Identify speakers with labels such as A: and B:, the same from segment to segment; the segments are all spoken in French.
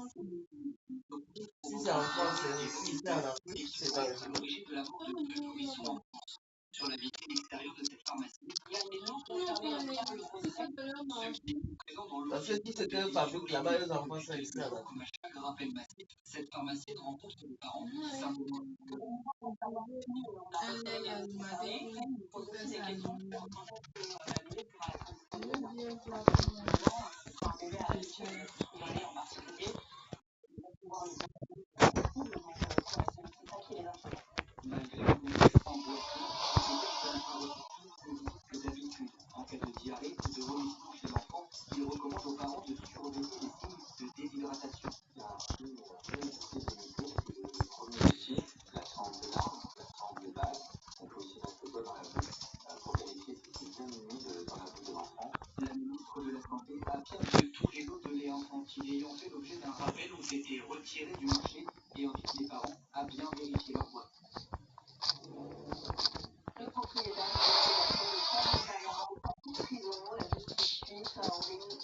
A: Si c'est en France, si c'est en Afrique, c'est dans le sur la vitrine extérieure de cette pharmacie, il y a un énorme parce que si c'était un fabrique là-bas, ils envoient ça ici à la comme à chaque rappel massif, cette pharmacie rencontre les parents simplement. En cas de diarrhée ou de vomissement chez l'enfant, il recommande aux parents de surveiller les signes de déshydratation. La trempe de larmes, la trempe de base, on peut aussi mettre le doigt dans la bouche pour vérifier si c'est bien humide dans la bouche de l'enfant. La ministre de la Santé affirme que tous les lots de lait infantile ayant fait l'objet d'un rappel ont été retirés du marché et invite les parents à bien vérifier leur boîte. Le propriétaire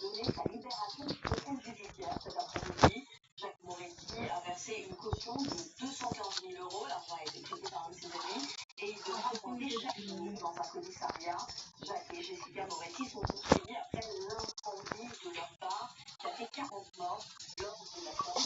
A: donné sa libération au compte judiciaire cet après-midi. Jacques Moretti a versé une caution de 215 000 €. L'argent a été prêté par un de ses amis et il devra remplir chaque jour dans un commissariat. Jacques et Jessica Moretti sont poursuivis après l'incendie de leur part qui a fait 40 morts lors de la fête.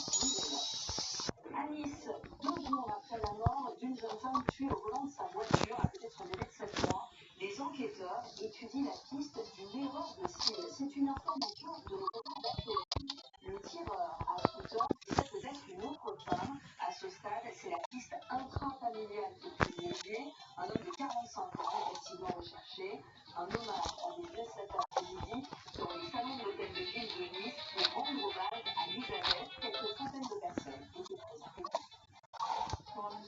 A: À Nice, 2 jours après la mort d'une jeune femme tuée au volant de sa voiture à côté de son bébé de 7 mois, les enquêteurs étudient la piste d'une erreur de cible. C'est une information de notre d'actualité. Le tireur à scooter pourrait peut-être une autre femme. À ce stade, c'est la piste intrafamiliale de privilégiée. Un homme de 45 ans est activement recherché. Un hommage a eu lieu cet après-midi sur les salons de l'hôtel de ville de Nice pour rendre hommage à Elisabeth. Quelques centaines de personnes étaient présentes.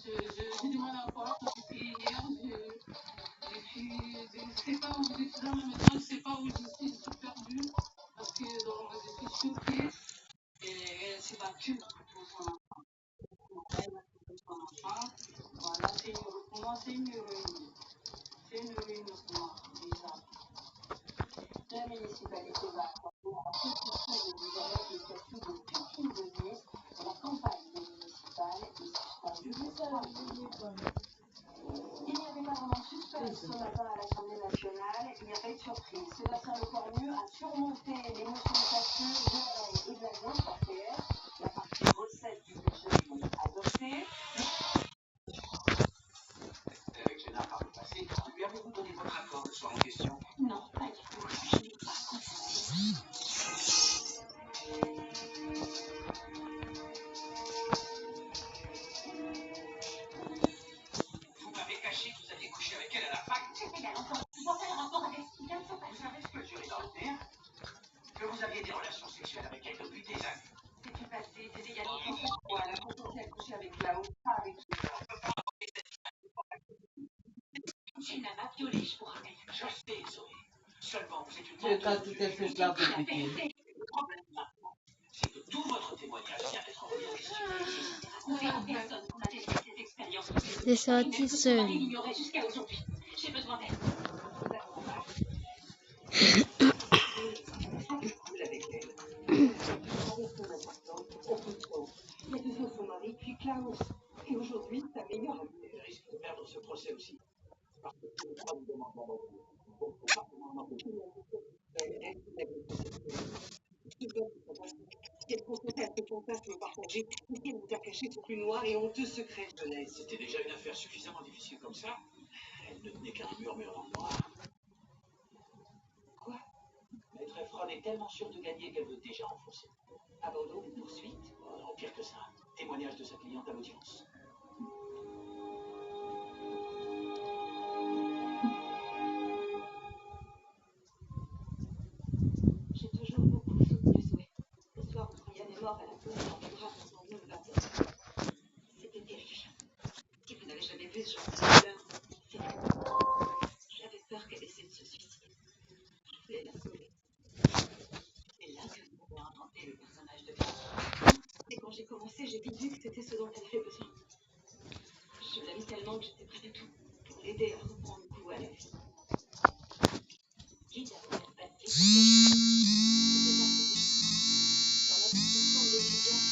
A: Je demande encore parce que hier, je ne sais pas où je suis dans la maison, je ne sais pas où je suis perdue parce que donc, je suis choquée et elle s'est battue pour son enfant. Elle a pour son enfant. Voilà, pour moi, c'est une héroïne. C'est une héroïne pour moi, déjà. La municipalité va accorder à la construction de Elisabeth le statut de pupille de Nice. La campagne municipale est suspendue. Il n'y avait pas vraiment de suspense ce matin à l'Assemblée nationale. Il n'y a pas eu de surprise. Sébastien Lecornu a surmonté l'émotion passée de et de la gauche par PS. La partie recette du budget est adoptée. Avec Génard par le passé, lui avez-vous donné votre accord le soir en question? Non, pas du tout. Je n'ai pas consenti. Vous m'avez caché que vous aviez couché avec elle à la fac. C'était il y a longtemps. Vous avez un rapport avec ce qu'il vous savez ce que le jury dans le terre? Que vous aviez des relations sexuelles avec elle depuis des années. C'est du passé, c'était il y a longtemps. Voilà, quand on s'est couché avec Lao, pas avec qui. Tu n'as pas violé, je vous rappelle. Je sais, Zoé. Seulement, vous êtes une menteuse. Quand tu t'es fait là pour piquer. Le problème maintenant, c'est que tout votre témoignage vient d'être remis en question. Racontez en personne qu'on a testé cette expérience.
B: C'est sorti seul.
A: Ignoré jusqu'à aujourd'hui. J'ai besoin d'aide. Avec elle. Il y a 2 ans, son mari, puis Klaus. Et aujourd'hui, sa meilleure amie. Elle risque de perdre ce procès aussi. Parce que tous les 3 nous demandent d'abandonner. Donc, faut pas qu'on en empêche. Quel conseil à ce fantasme partagé, ou quel vous a caché son plus noir et honteux secret? C'était déjà une affaire suffisamment difficile comme ça. Elle ne tenait qu'à un murmure dans le noir. Quoi? Maître Efron est tellement sûre de gagner qu'elle veut déjà enfoncer. Abandon ou poursuite? Oh non, pire que ça. Témoignage de sa cliente à l'audience. J'ai toujours beaucoup soutenu Zoé. Le soir où Yann est mort à la police en grave incendie au Versailles. C'était terrible. Si vous n'avez jamais vu ce genre de douleur, j'avais peur qu'elle essaie de se suicider. Je voulais la sauver. C'est là que vous avez inventé le personnage de Claire. Et quand j'ai commencé, j'ai vite vu que c'était ce dont elle avait besoin. Je l'aime tellement que j'étais prête à tout pour l'aider à reprendre goût à la vie. Quitte à vous faire battre, dans notre fonction d'étudiant,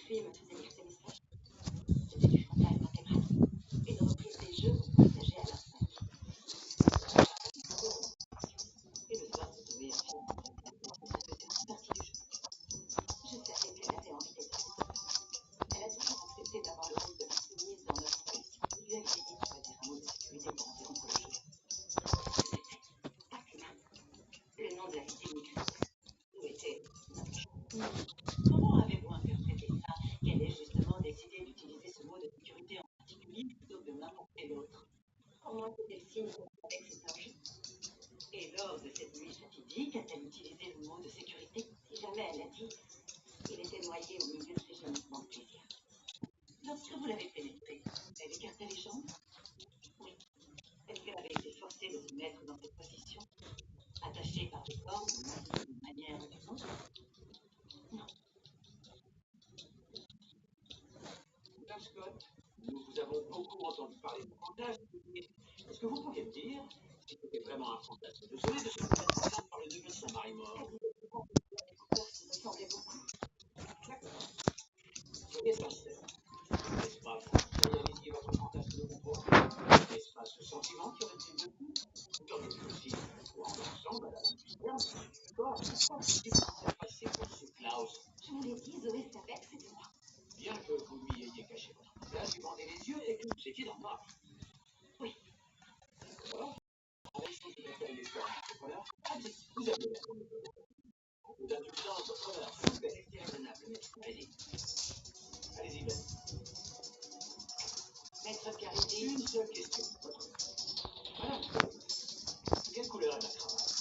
A: fille me faisait lire ses messages. C'était du chantage intégral. Une reprise des jeux qu'on partageait à l'instant. Et le soir, se trouver un film. C'était une partie du jeu. Je savais qu'elle avait envie d'être là. Elle a toujours accepté d'avoir le rôle de la soumise dans notre récit. Je lui avais dit de choisir un mot de sécurité pour interrompre le jeu. Le nom de la victime où était notre choix. Comment avez-vous interprété ça? Qu'elle ait justement décidé d'utiliser ce mot de sécurité en particulier plutôt que n'importe quel autre? Pour moi, c'était le signe qu'elle savait que c'était un jeu. Et lors de cette nuit fatidique, a-t-elle utilisé le mot de sécurité? Si jamais elle l'a dit, il était noyé au milieu de ses gémissements de plaisir. Lorsque vous l'avez pénétré, elle écartait les jambes? Oui. Est-ce qu'elle avait été forcée de se mettre dans cette position, attachée par des cordes d'une manière ou d'une autre? Non.
B: Madame Scott, nous vous avons beaucoup entendu parler de fantasme. Est-ce que vous pourriez me dire si c'était vraiment un fantasme de Zoé de se faire enceinte par le neveu de son mari mort?
A: Ça me semblait beaucoup.
B: D'accord. Soyez sincère. N'est-ce pas vous qui réalisiez votre fantasme de contrôle? N'est-ce pas ce sentiment qui aurait été de vous? Vous auriez aussi pouvoir ensemble à la bonne puissance. D'accord. Pourquoi vous passé pour ce Klaus?
A: Je vous l'ai dit, Zoé savait que c'était moi.
B: Bien que vous lui ayez caché votre visage, lui bandé les yeux et que vous étiez dans le noir.
A: Oui.
B: D'accord. Avec ce que vous appelez les formes d'entrepreneur, vous avez la forme de vos indulgences d'entrepreneur. C'est raisonnable, maître. Allez-y. Allez-y, Ben.
A: Maître Caridi.
B: Une seule question. Madame, quelle couleur est la cravate?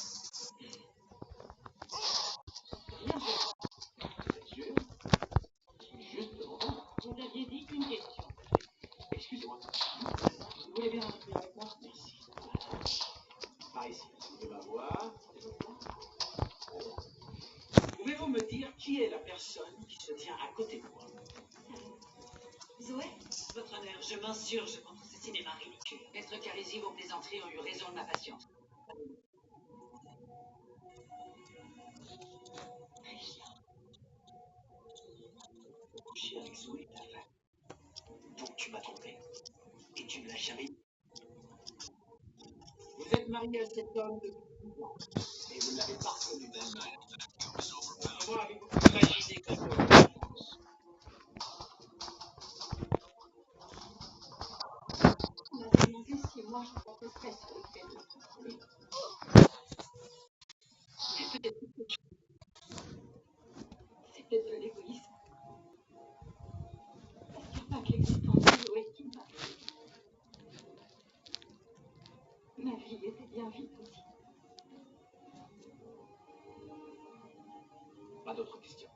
A: Rien de
B: Vous êtes sûr? Je suis juste devant vous.
A: Vous aviez dit une question.
B: Excusez-moi. Vous voulez bien rentrer avec moi? Merci. Par ici. Suivez ma voix. Pouvez-vous me dire qui est la personne qui se tient à côté de moi?
A: Zoé?
C: Votre honneur, je m'insurge contre ce cinéma ridicule.
A: Maître Carisi, vos plaisanteries ont eu raison de ma patience.
B: Coucher avec Zoé, ta femme. Donc tu m'as trompé. Et tu ne l'as jamais dit. Vous êtes marié à cet homme depuis 10 ans. Et vous ne l'avez pas reconnu même mal. Comment avez-vous imaginé que je me France?
A: On m'a demandé si moi je protesterais sur le fait de le contrôler. C'est peut-être de l'égoïsme. Parce qu'il n'y a pas que l'existence de Zoé qui m'a. Ma vie était bien vide aussi.
B: Pas d'autres questions.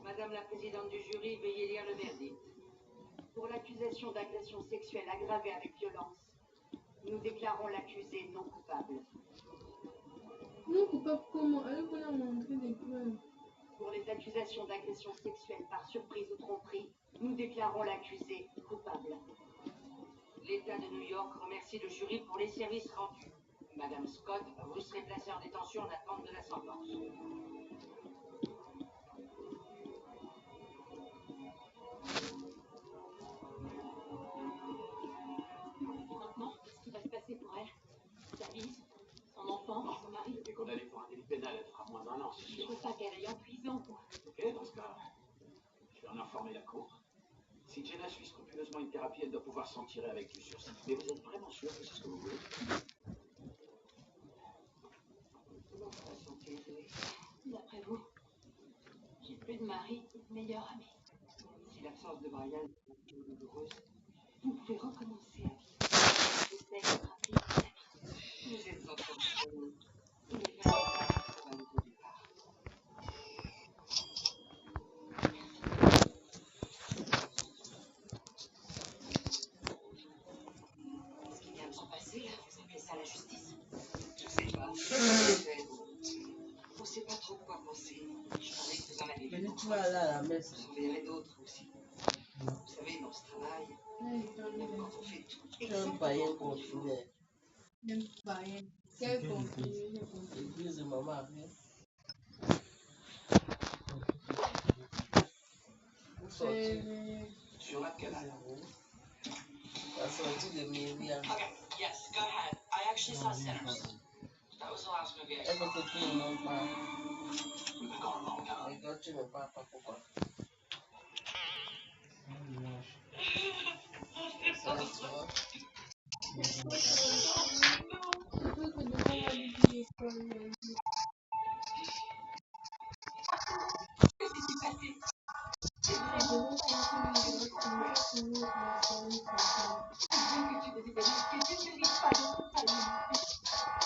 A: Madame la présidente du jury, veuillez lire le verdict. Pour l'accusation d'agression sexuelle aggravée avec violence, nous déclarons l'accusé non coupable.
D: Non coupable comment? Elle voulait montrer des preuves.
A: Pour les accusations d'agression sexuelle par surprise ou tromperie, nous déclarons l'accusé coupable. L'État de New York remercie le jury pour les services rendus. Madame Scott, vous serez placée en détention en attente de la sentence. Maintenant, qu'est-ce qui va se passer pour elle? Sa vie, son enfant, son mari?
B: Elle est condamnée pour un délit pénal, elle fera moins d'1 an, c'est
A: Je
B: sûr.
A: veux pas qu'elle aille en prison, moi.
B: Ok, dans ce cas, je vais en informer la cour. Si Jenna suit scrupuleusement une thérapie, elle doit pouvoir s'en tirer avec du sursis. Mais vous êtes vraiment sûr que c'est ce que vous voulez?
A: Comment ça va sentir, Zoé? D'après vous, j'ai plus de mari et de meilleur ami. Si l'absence de Brian est toujours douloureuse, vous pouvez recommencer à vivre. J'essaie de rappeler. Vous êtes encore jeune. Il est vraiment pas pour un nouveau départ. Ce qui vient de se passer, là, vous appelez ça la justice? Je sais pas. On sait pas trop quoi penser. Je parlais que vous en avez vu.
E: Tu vas là à la messe.
A: Vous en verrez d'autres aussi. Vous savez, dans ce travail, même quand on fait tout
E: Tu es un païen consulaire.
D: Même pas rien. Quel contenu, j'ai compris.
E: L'église de maman arrive. Où sortir?
B: Sur la canal.
E: La sortie de Myriam.
C: Okay, yes, go ahead. I actually saw Sinners. That was the last movie I
E: Elle
C: saw.
E: veut que tout le monde parle.
B: We've been gone a long time.
E: Mais toi, tu ne parles pas. Pourquoi? Ça, tu vois.
D: Surtout que demain, on va aller à l'école.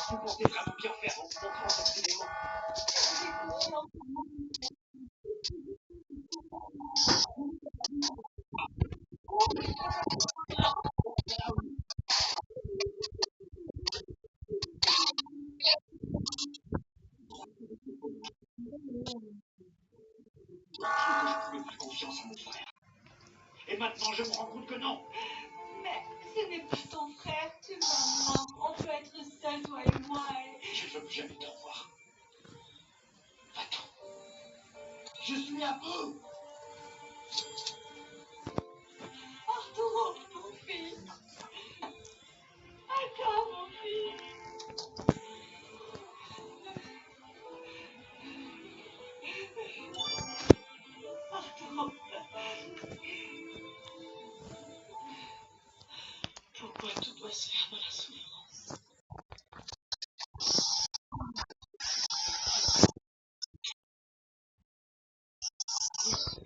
B: Vous comptez vraiment bien faire en vous montrant cette vidéo. Je n'ai plus confiance en mon frère. Et maintenant, je me rends compte que non.
C: Mais ce n'est pas ton frère, tu m'as. On peut être seuls, toi et moi.
B: Je ne veux plus jamais te revoir. Va-t'en. Je suis à bout.
C: Arturo, mon fils. Attends, mon fils. Arturo. Pourquoi tout doit se faire dans la souffrance?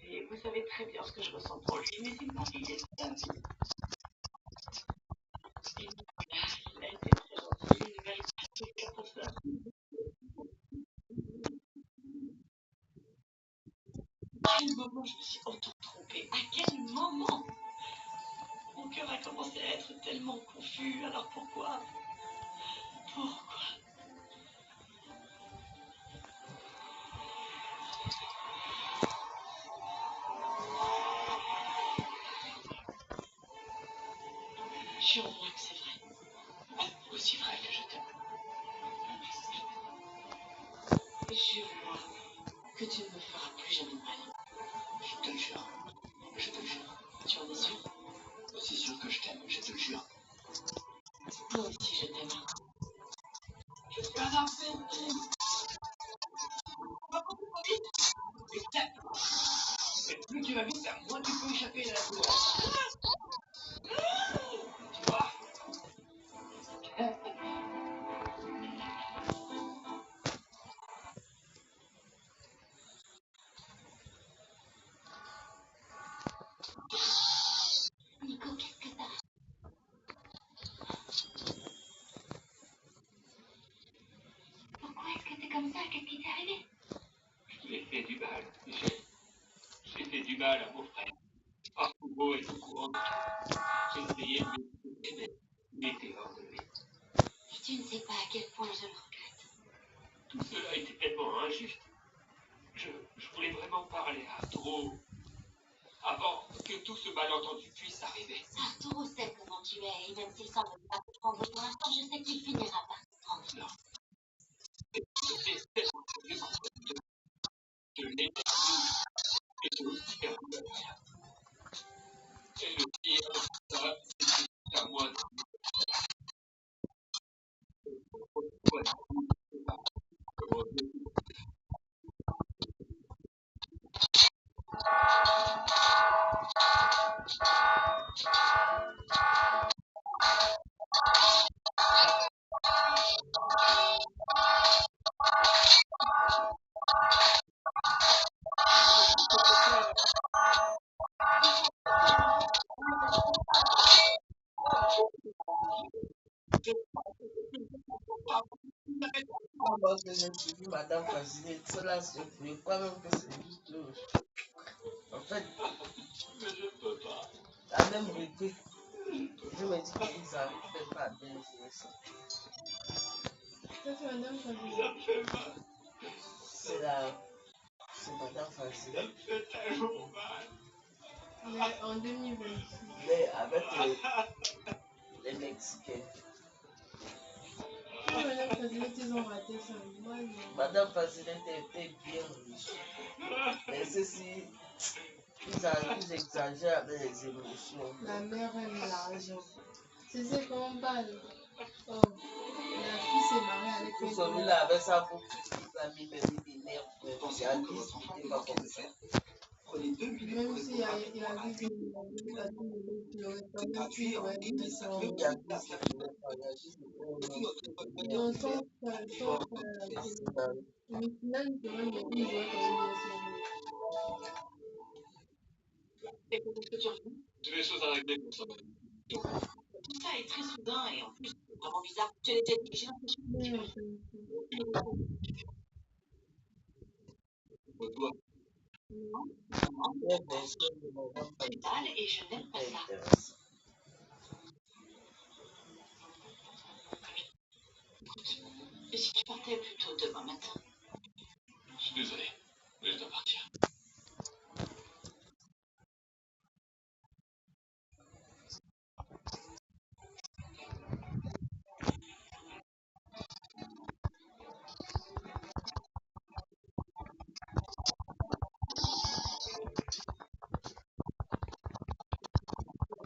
C: Et vous savez très bien ce que je ressens pour lui, mais c'est pas qu'il est sa vie. Il a été très gentil, il ne mérite pas tout faire pour ça. À quel moment je me suis autant trompée? À quel moment? Mon cœur a commencé à être tellement confus, alors pourquoi? Pourquoi? Jure-moi que c'est vrai.
B: Aussi vrai que je t'aime.
C: Jure-moi que tu ne me feras plus jamais de mal.
B: Je te le jure. Je te le jure.
C: Tu en es sûr?
B: Aussi sûr que je t'aime, je te le jure.
C: Moi aussi je t'aime.
B: Je suis un imbécile. Exactement. Et plus tu vas vite, moins tu peux échapper à la douleur. Tu vois?
A: Nico, qu'est-ce que t'as? Pourquoi est-ce que t'es comme ça? Qu'est-ce qui t'est arrivé?
B: J'ai fait du mal, Michel. J'ai fait du mal à mon frère. Arturo est au courant de tout. J'ai essayé de le aider, mais il était hors de lui.
A: Et tu ne sais pas à quel point je le regrette.
B: Tout cela était tellement injuste. Je voulais vraiment parler à Arturo avant que tout ce malentendu puisse arriver.
A: Arturo sait comment tu es, et même s'il semble ne pas comprendre pour l'instant, je sais qu'il finira par comprendre.
B: Non. C'est tellement mieux de l'aider et de aussi faire de la merde. Et le pire de ça, c'est à moi de
E: Lorsque j'ai suivi Madame Fasciné, cela se fait. Je crois même que c'est juste. En fait,
B: Mais je peux pas.
E: la même repris. Je me dis qu'ils n'arrivent pas à bien jouer ça.
D: Ça, c'est Madame Fabien.
B: Ça me fait mal.
E: C'est la. C'est Madame Fasciné.
B: Ça me fait tellement mal.
D: Mais en 2026.
E: Mais avec les Mexicains.
D: ils ont raté ça. Moi,
E: Madame Facilette était bien riche. Mais ceci, ils exagèrent avec les émotions.
D: la mère aime l'argent. Tu sais comment on parle. Oh, la fille s'est mariée avec
E: Tout
D: un
E: celui-là avec sa boucle, il a mis des nerfs.
B: Pensez-vous que votre enfant peut manquer de faire? Prenez 2 minutes pour
D: même s'il y a
B: répondre à
D: dit qu'il a dit qu'il aurait pas
B: c'est
D: mis
B: gratuit
D: il
B: en
D: aurait
B: ligne,
D: mis
B: ça
D: son...
B: fait
E: Il y a dit qu'il voulait parler.
D: Non, son frère, mais finalement, il aurait quand même bien son...
C: Et comment est-ce que tu reviens?
B: J'ai des choses à régler pour ça.
C: Tout ça est très soudain et en plus, c'est vraiment bizarre. Je l'ai déjà dit, j'ai l'impression
B: Pour toi,
C: non,
E: Il y a des choses de madame
C: très mal et je n'aime pas ça.
E: intéressant.
C: Écoute, et si tu partais plus tôt demain matin?
B: je suis désolé, mais je dois partir.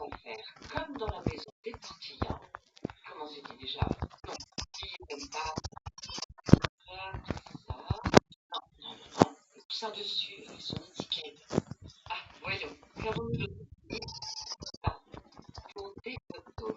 C: On va faire comme dans la maison des tortillas. Comment c'était déjà? Non, si comme ça, ça. Non, non, non, non. Le coussin dessus avec son étiquette. Ah, voyons, qu'avons-nous de plus? Ah, pour des photos.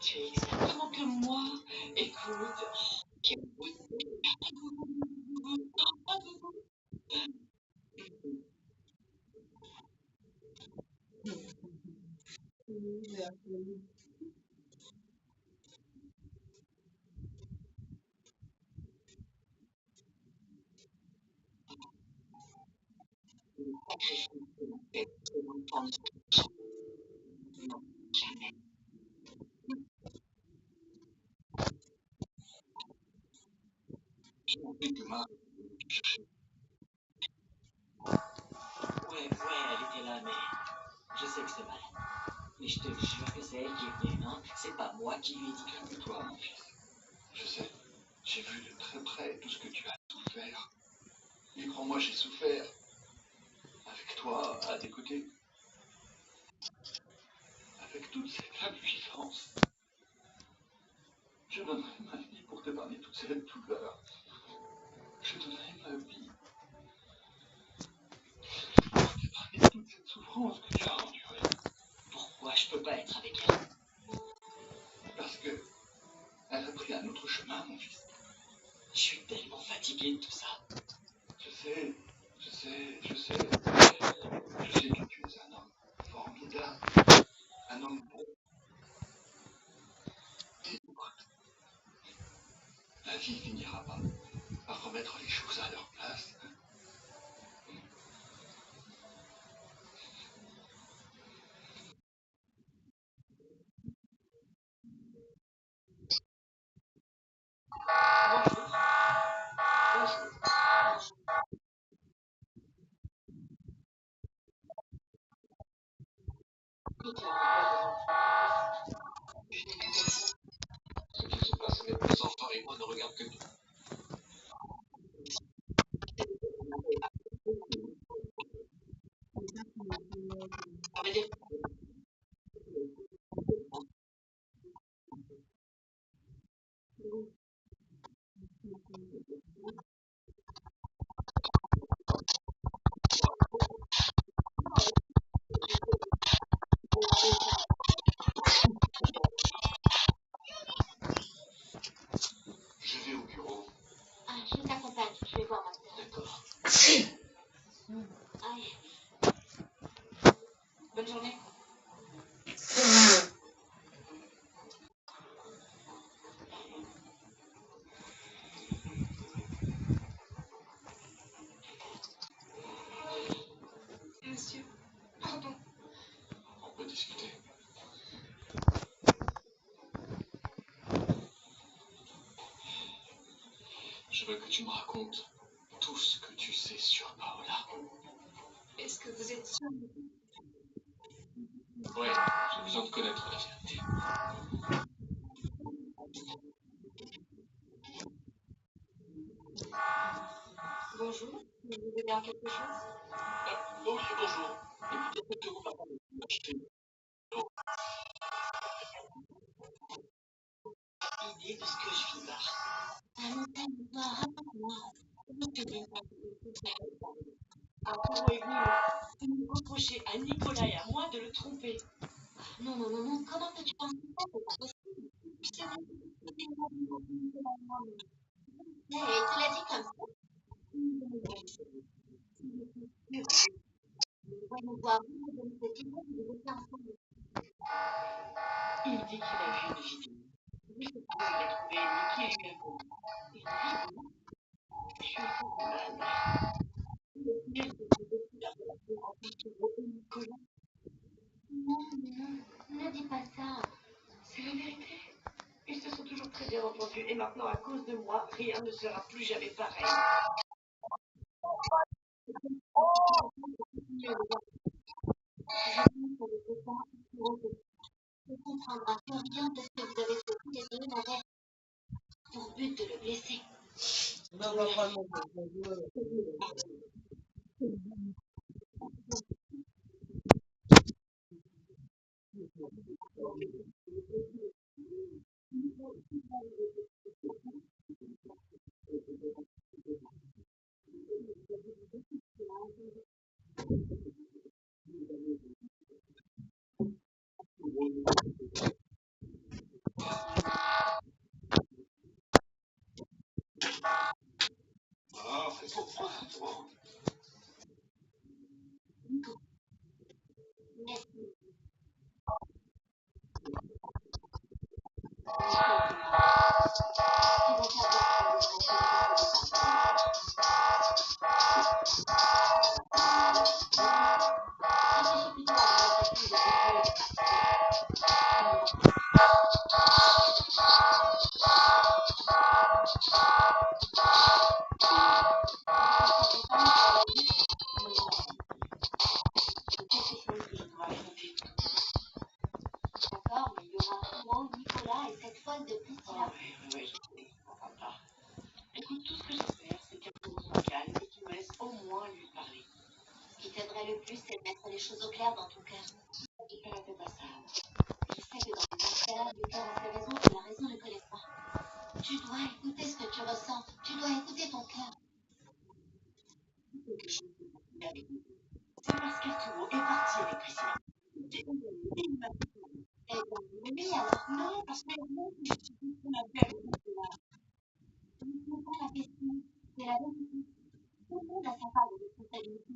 C: Tu es exactement comme moi. Écoute, quelle beauté. Non, jamais.
B: J'ai compris que ma...
C: Ouais, elle était là, mais je sais que c'est mal. Mais je te jure que c'est elle qui est venue, hein. C'est pas moi qui lui ai dit.
B: Calme-toi, mon fils. Je sais, j'ai vu de très près tout ce que tu as souffert. Et crois-moi, j'ai souffert. Avec toi, à tes côtés. Avec toute cette impuissance. Je donnerai ma vie pour t'épargner toute cette douleur. Je donnerai ma vie pour t'épargner toute cette souffrance que tu as endurée.
C: Pourquoi je peux pas être avec elle?
B: Parce que elle a pris un autre chemin, mon fils.
C: Je suis tellement fatigué de tout ça.
B: Je sais. Je sais que tu es un homme formidable. Un homme bon. Et écoute, la vie finira par remettre les choses à leur place. Ce qui se passe avec mes enfants et moi ne regarde que toi.
C: Ça veut dire
B: Je vais au bureau.
C: ah, je t'accompagne, je vais voir ma soeur.
B: D'accord.
C: Allez. Bonne journée.
B: Je veux que tu me racontes tout ce que tu sais sur Paola.
C: Est-ce que vous êtes sûr?
B: Ouais, j'ai besoin de connaître la vérité.
C: Bonjour, vous voulez bien quelque chose?
B: Oh oui, bonjour. Écoutez, que vous m'avez acheté
C: Idée de ce que je vis là. Après, vous me reprochez à Nicolas et à moi de le tromper.
A: Non, non, non, non, comment peux-tu penser ça? C'est pas possible. Je te dis, tu l'as dit comme ça. Voyons voir, vous de nous dire que vous étiez ensemble.
C: Il dit qu'il a vu une vidéo. Oui, c'est pas il a trouvé Niki et lui a connu. Et puis, je suis un peu malade. Il a beaucoup la relation entre Thibaut et Nicolas.
A: Non, non, ne dis pas ça.
C: C'est la vérité. Ils se sont toujours très bien entendus et maintenant, à cause de moi, rien ne sera plus jamais pareil.
A: Tu comprendras combien de ce que vous avez fait tous les deux n'avait pour but de le blesser.
E: Non, papa, non, non.
B: Ah, c'est pour moi.
A: D'accord, mais il y aura moi, Nicolas et cette folle de Priscilla.
C: Oui, je sais, papa. Écoute, tout ce que j'espère, c'est qu'elle se calme et qu'il me laisse au moins lui parler.
A: Ce qui t'aiderait le plus, c'est de mettre les choses au clair dans ton cœur.
C: J'ai pas la tête à ça.
A: Je sais que dans les affaires, le cœur a ses raisons et la raison ne connaît pas. Tu dois écouter ce que tu ressens. Tu dois écouter ton cœur.
C: Quelque chose de particulier avec nous. C'est parce qu'Arturo est parti avec Priscilla. J'ai oublié ma
A: Eh bien, oui, alors.
C: non, parce que non, je suis qu'on a fait avec Nicolas.
A: Ce n'est pas la question. C'est la vérité. Tout le monde a sa part de responsabilité.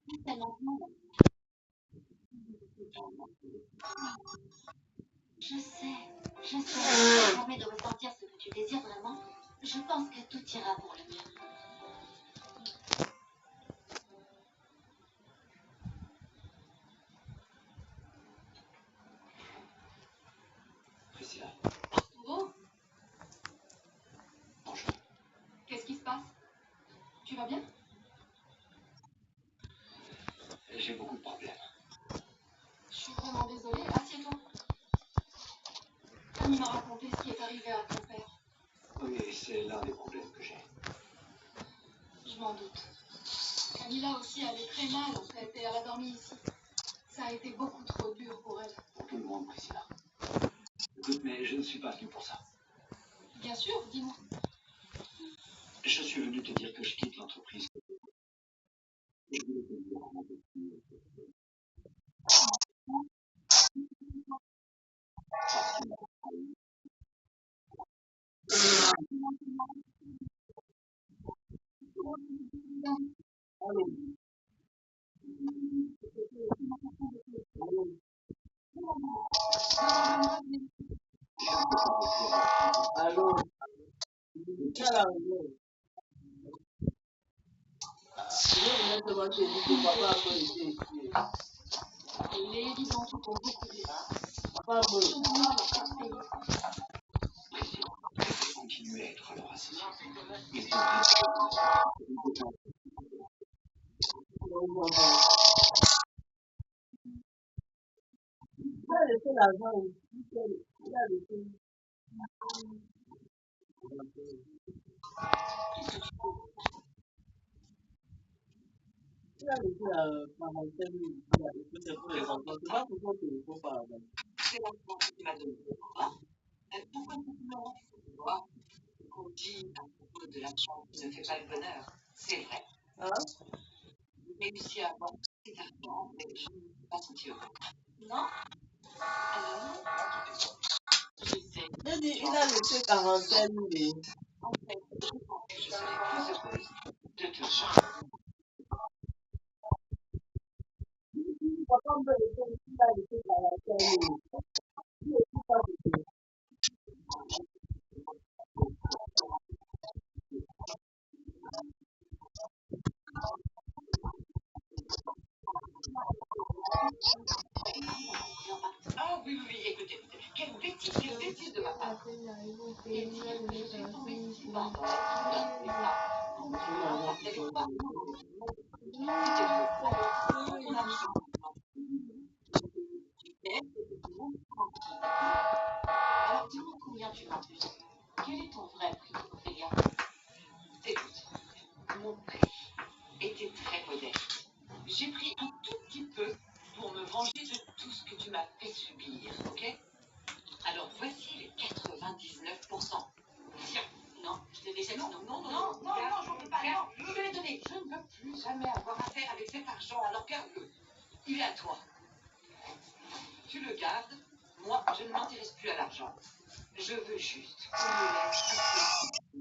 A: Pas seulement moi. Je sais. Je te permets de ressentir ce que tu désires vraiment. Je pense que tout ira pour le mieux.
B: Priscilla,
F: Arturo,
B: bonjour.
F: qu'est-ce qui se passe? Tu vas bien?
B: J'ai beaucoup de problèmes.
F: Je suis vraiment désolée. Assieds-toi. Camille m'a raconté ce qui est arrivé à ton père.
B: Oui, c'est l'un des problèmes que j'ai.
F: Je m'en doute. Camilla aussi allait très mal en fait et elle a dormi ici. Ça a été beaucoup trop dur pour elle.
B: Pour tout le monde, Priscilla. Écoute, mais je ne suis pas venu pour ça.
F: Bien sûr, dis-moi.
B: Je suis venu te dire que je quitte l'entreprise. Je voulais te dire en un peu plus.
E: Allô? Quelle arrivée? Je vais te dire que papa a été ici.
F: Il est évident qu'ils ont beaucoup de
E: Papa a
B: Priscilla, continue pu être à leur assise.
E: Il a laissé l'argent aussi. Il a laissé. Il a laissé la quarantaine. Il a laissé c'est pour les enfants. C'est pas pour ton téléphone par exemple.
A: C'est l'argent que tu m'as donné. Pourquoi tu me rends fou? On dit à propos de l'argent qui ne fait pas le bonheur. C'est vrai.
E: Hein?
A: J'ai réussi à avoir cet argent, mais je ne peux pas sentir heureux. Non? Alors, j'essaie.
E: J'ai dit, il a laissé quarantaine.
A: En fait, je pensais que je serais plus heureuse de te voir.
E: Papa me laissait, il a laissé quarantaine. Il est tout pas laissé.
A: Ah oui, oui, oui, écoutez, quelle bêtise de ma part.
D: Après, il arrive au
A: Et
D: pays, il
A: dire
D: a
A: que
D: donné
A: je suis tombée si
D: 45
A: bas.000. Mais ça, c'était pas c'était trop. Alors, ton argent, alors dis-moi combien tu m'as payé. Quel est ton vrai prix, Ophélia? Écoute, mon prix était très modeste. J'ai pris un tout petit peu pour me venger de tout ce que tu m'as fait subir, ok? Alors voici les 99%. Tiens, non, je te laisse. Non, je ne veux pas. Non, je vais les donner. Je ne veux plus jamais avoir affaire avec cet argent, alors garde-le. Il est à toi. Tu le gardes. Moi, je ne m'intéresse plus à l'argent. Je veux juste qu'on me laisse un peu.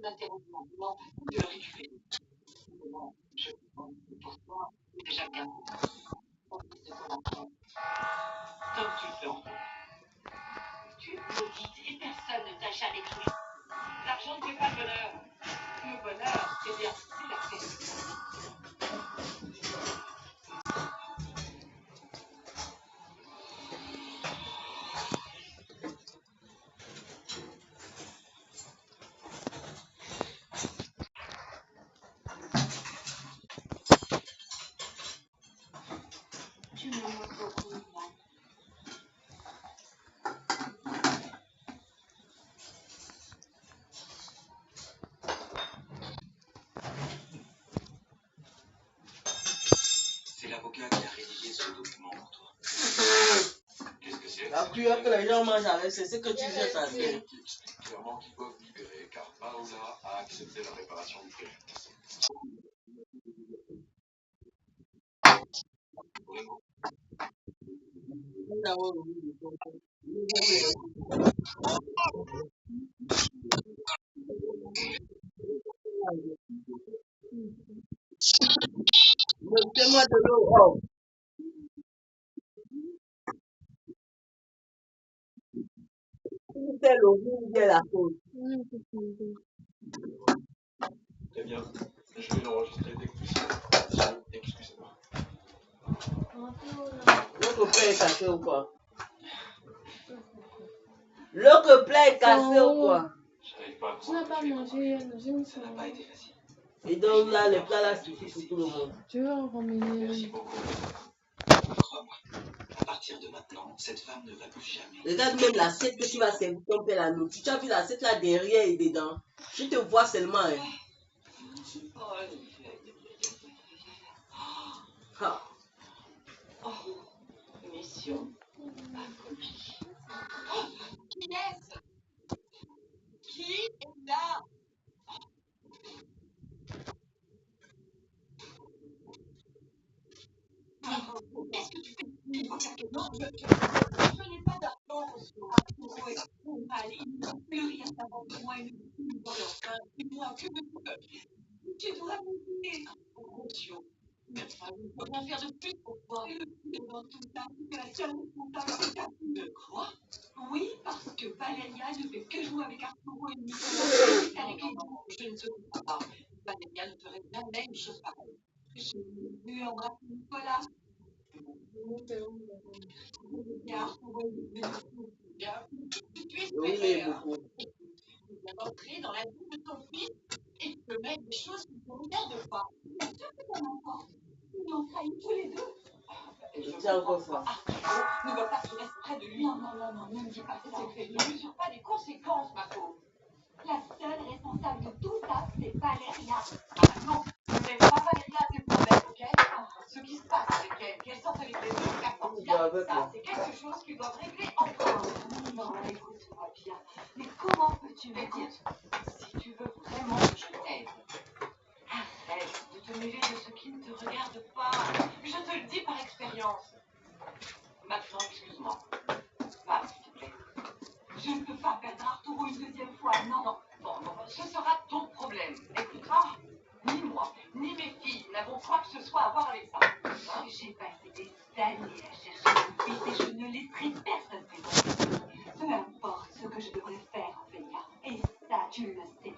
A: M'intéresse maintenant de le récupérer. Je pense que pour toi, c'est déjà bien. Tant que tu le fais encore. Tu me dis et personne ne t'a jamais cru. L'argent ne fait pas le bonheur. Le bonheur, eh bien, c'est la paix. Tu me montres beaucoup, Ivan.
B: C'est l'avocat qui a rédigé ce document pour toi. Qu'est-ce que c'est?
E: La cuillère que les gens mangent avec, c'est ce que tu jettes à terre.
B: Qui explique clairement qu'ils peuvent libérer car Paola a accepté la réparation du préjudice.
E: Mettez-moi de l'eau. Oh. C'est l'eau, vous avez la faute.
B: Très bien. Je vais l'enregistrer dès que possible. Excusez-moi.
E: L'autre plat est cassé ou quoi? L'autre plat est cassé ou quoi?
D: Tu n'as pas mangé,
B: Ça n'a pas été facile.
E: Et donc là, les plats là suffisent pour tout le monde.
D: Je vais en ramener.
B: Merci beaucoup. Crois-moi, à partir de maintenant, cette femme ne va plus jamais.
E: Regarde même l'assiette que tu vas servir ton père la nourriture. Tu as vu l'assiette là derrière et dedans. Je te vois seulement. Hein. Ah.
A: Oh, mission accomplie. Oh, qui est-ce? Qui est là? Qu'est-ce que tu fais? Non, je n'ai pas d'argent pour aller. Plus rien avant de moi, une dans leur sein. Et moi, que veux-tu? Tu dois me dire.
C: sociaux. Mais enfin, je ne peux rien faire de plus pour toi. Et le pire dans tout ça, c'est que la seule responsable, c'est ta fille. De quoi? Oui, parce que Valéria ne fait que jouer avec Arturo et Nicolas. C'est avec les enfants. Je ne te comprends pas. Valéria ne ferait jamais une chose pareille. Je l'ai vu embrasser Nicolas.
E: Oui, mais beaucoup.
C: Tu viens d'entrer dans la vie de ton fils et tu peux mettre des choses qui ne te regardent pas. Bien sûr que ça m'importe. Ils l'ont trahi tous les deux.
E: Je tiens encore ça.
C: Ne veux pas que tu restes près de lui. Non, ne me dis pas ça. Ne mesure pas les conséquences, ma pauvre.
F: La seule responsable de tout ça, c'est Valéria.
C: Ah non, ne mets pas Valéria à tes problèmes, ok? Ce qui se passe avec elle, qu'elle sorte avec les deux faire sortir, ça, c'est quelque chose qu'ils doivent régler ensemble.
F: Non, écoute-moi bien. Mais comment peux-tu me dire?
C: Si tu veux vraiment que je t'aide, arrête de te mêler de ce qui ne te regarde pas. Je te le dis par expérience. Maintenant, excuse-moi. Va, s'il te plaît.
F: Je ne peux pas perdre Arturo une deuxième fois, non.
C: Bon, ce sera ton problème. Écoutera, ni moi, ni mes filles n'avons quoi que ce soit à voir avec ça.
F: J'ai passé des années à chercher mon fils et je ne laisserai personne présenter. Peu importe ce que je devrais faire, Ophélia. Et ça, tu le sais.